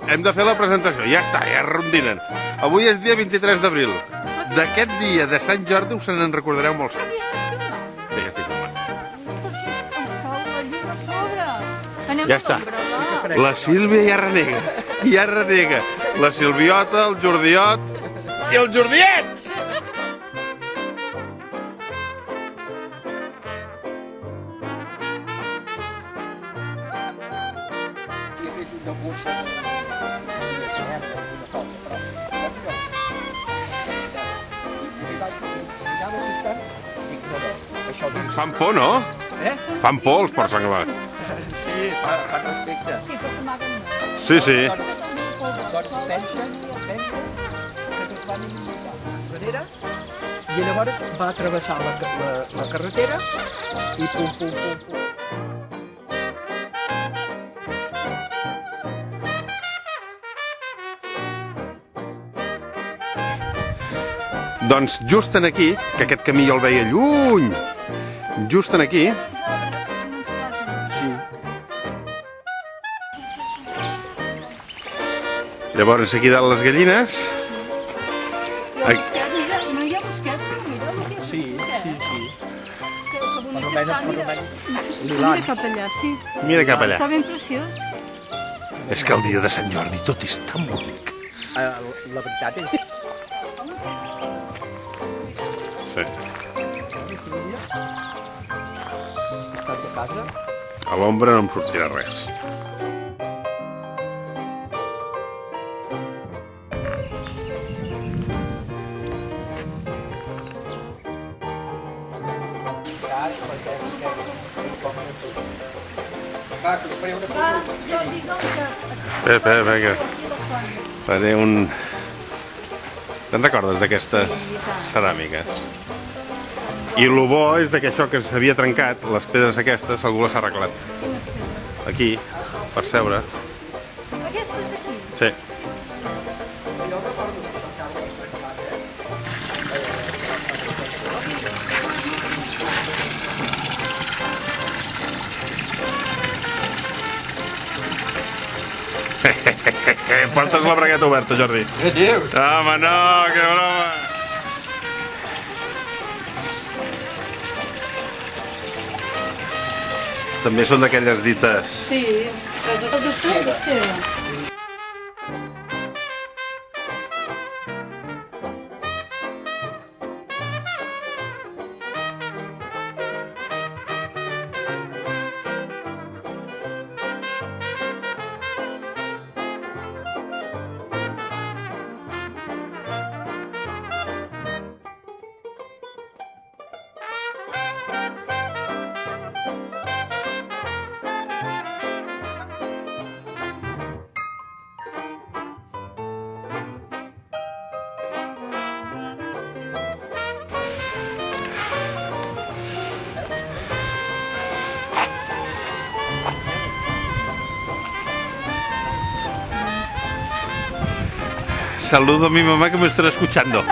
hem de fer la presentació. Ja està, ja rondinen. Avui és dia 23 d'abril. D'aquest dia de Sant Jordi us se n'en recordareu molts anys. Sí, que estic filmant. Ens cau la llum a sobre. Anem Ja a està. l'ombra, va. La Sílvia ja renega. Ja renega. La Silviota, el Jordiot i el Jordiet! Fan por, no? Fan por els porcs senglars. Sí, fan respecte. Sí, però s'amaguen molt. Sí, sí. Doncs pensen que es van inundir darrere i llavors va travessar la carretera i pum, pum, pum, pum. Doncs just en aquí, que aquest camí jo el veia lluny, just en aquí, Sí. llavors aquí dalt les gallines, Mira, no hi ha bosquet, però mira, no hi ha Sí, bosquet. sí, sí. Que bonic Per està, mira. lilant. Mira cap allà, sí. mira cap allà. Està ben preciós. És que el dia de Sant Jordi tot és tan bonic. La veritat és... Sí. Estat de casa. A l'ombra no em sortirà res. Va, Jordi, doncs, Espera, que faré un... Te'n recordes d'aquestes ceràmiques? I el bo és que això que s'havia trencat, les pedres aquestes, algú les ha arreglat. quines pedres? Aquí, per seure. Aquestes d'aquí. Sí. Portes la bragueta oberta, Jordi. Què dius? Home, no, que broma! També són d'aquelles dites. Sí, però tot el destorb és teva. Saludo a mi mamá que me estará escuchando.